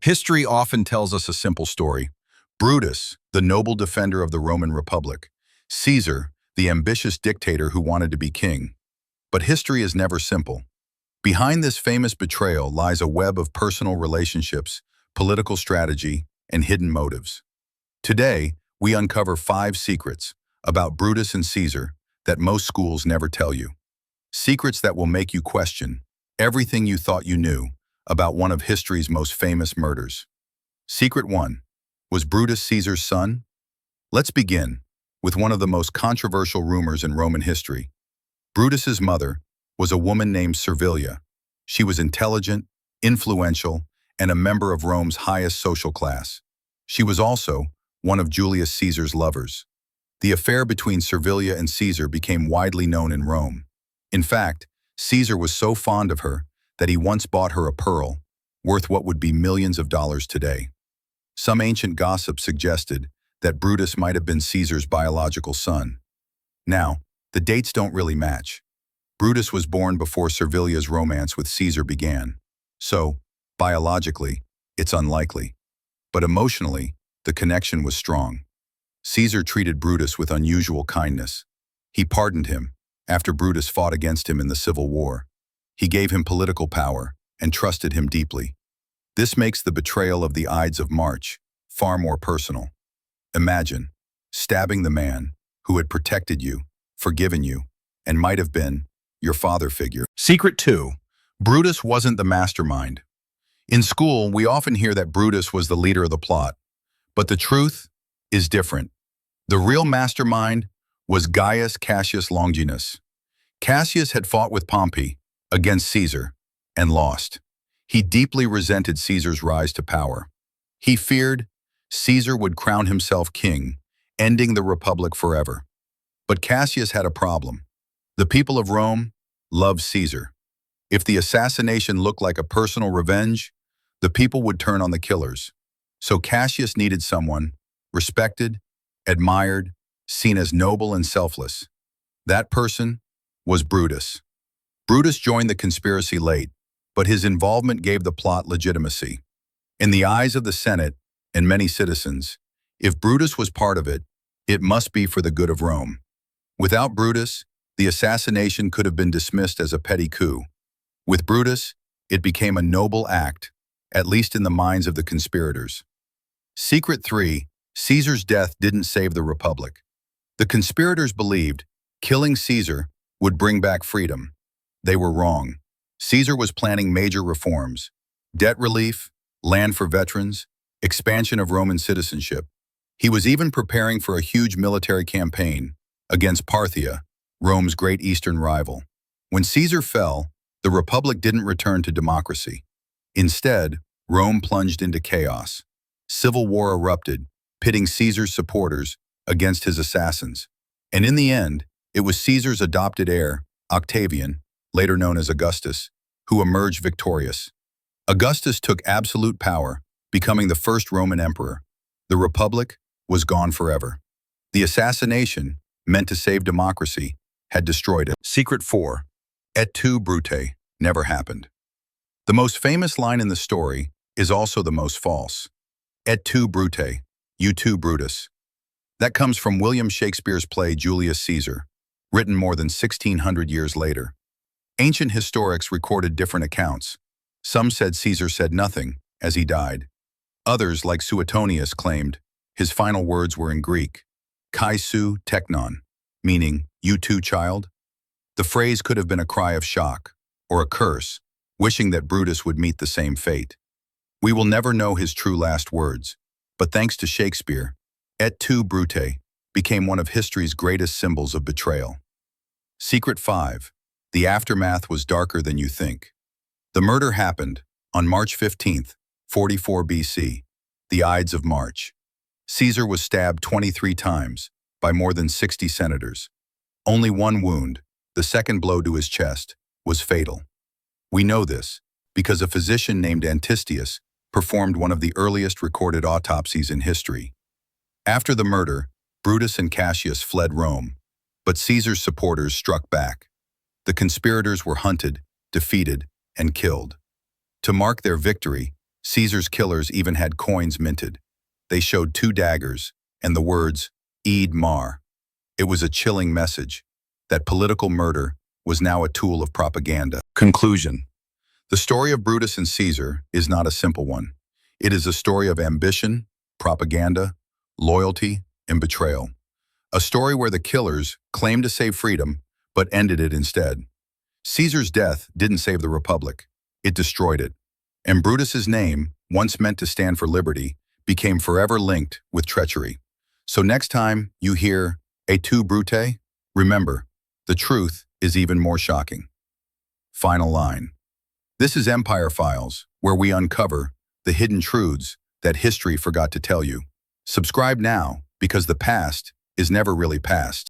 History often tells us a simple story. Brutus, the noble defender of the Roman Republic. Caesar, the ambitious dictator who wanted to be king. But history is never simple. Behind this famous betrayal lies a web of personal relationships, political strategy, and hidden motives. Today, we uncover 5 secrets about Brutus and Caesar that most schools never tell you. Secrets that will make you question everything you thought you knew about one of history's most famous murders. Secret 1. Was Brutus Caesar's son? Let's begin with one of the most controversial rumors in Roman history. Brutus's mother was a woman named Servilia. She was intelligent, influential, and a member of Rome's highest social class. She was also one of Julius Caesar's lovers. The affair between Servilia and Caesar became widely known in Rome. In fact, Caesar was so fond of her that he once bought her a pearl, worth what would be millions of dollars today. Some ancient gossip suggested that Brutus might have been Caesar's biological son. Now, the dates don't really match. Brutus was born before Servilia's romance with Caesar began, so, biologically, it's unlikely. But emotionally, the connection was strong. Caesar treated Brutus with unusual kindness. He pardoned him after Brutus fought against him in the Civil War. He gave him political power and trusted him deeply. This makes the betrayal of the Ides of March far more personal. Imagine stabbing the man who had protected you, forgiven you, and might have been your father figure. Secret 2. Brutus wasn't the mastermind. In school, we often hear that Brutus was the leader of the plot, but the truth is different. The real mastermind was Gaius Cassius Longinus. Cassius had fought with Pompey against Caesar and lost. He deeply resented Caesar's rise to power. He feared Caesar would crown himself king, ending the Republic forever. But Cassius had a problem. The people of Rome loved Caesar. If the assassination looked like a personal revenge, the people would turn on the killers. So Cassius needed someone respected, admired, seen as noble and selfless. That person was Brutus. Brutus joined the conspiracy late, but his involvement gave the plot legitimacy. In the eyes of the Senate and many citizens, if Brutus was part of it, it must be for the good of Rome. Without Brutus, the assassination could have been dismissed as a petty coup. With Brutus, it became a noble act, at least in the minds of the conspirators. Secret 3. Caesar's death didn't save the Republic. The conspirators believed killing Caesar would bring back freedom. They were wrong. Caesar was planning major reforms: debt relief, land for veterans, expansion of Roman citizenship. He was even preparing for a huge military campaign against Parthia, Rome's great eastern rival. When Caesar fell, the Republic didn't return to democracy. Instead, Rome plunged into chaos. Civil war erupted, pitting Caesar's supporters against his assassins. And in the end, it was Caesar's adopted heir, Octavian, later known as Augustus, who emerged victorious. Augustus took absolute power, becoming the first Roman emperor. The Republic was gone forever. The assassination, meant to save democracy, had destroyed it. Secret 4. Et tu, Brute, never happened. The most famous line in the story is also the most false. Et tu, Brute, you too, Brutus. That comes from William Shakespeare's play Julius Caesar, written more than 1,600 years later. Ancient historics recorded different accounts. Some said Caesar said nothing as he died. Others, like Suetonius, claimed his final words were in Greek, kai su teknon, meaning, you too, child. The phrase could have been a cry of shock or a curse, wishing that Brutus would meet the same fate. We will never know his true last words, but thanks to Shakespeare, et tu, Brute, became one of history's greatest symbols of betrayal. Secret 5. The aftermath was darker than you think. The murder happened on March 15, 44 BC, the Ides of March. Caesar was stabbed 23 times by more than 60 senators. Only one wound, the second blow to his chest, was fatal. We know this because a physician named Antistius performed one of the earliest recorded autopsies in history. After the murder, Brutus and Cassius fled Rome, but Caesar's supporters struck back. The conspirators were hunted, defeated, and killed. To mark their victory, Caesar's killers even had coins minted. They showed two daggers and the words, Ide Mar. It was a chilling message that political murder was now a tool of propaganda. Conclusion. The story of Brutus and Caesar is not a simple one. It is a story of ambition, propaganda, loyalty, and betrayal. A story where the killers claimed to save freedom, but ended it instead. Caesar's death didn't save the Republic. It destroyed it. And Brutus's name, once meant to stand for liberty, became forever linked with treachery. So next time you hear "Et tu, Brute," remember, the truth is even more shocking. Final line. This is Empire Files, where we uncover the hidden truths that history forgot to tell you. Subscribe now, because the past is never really past.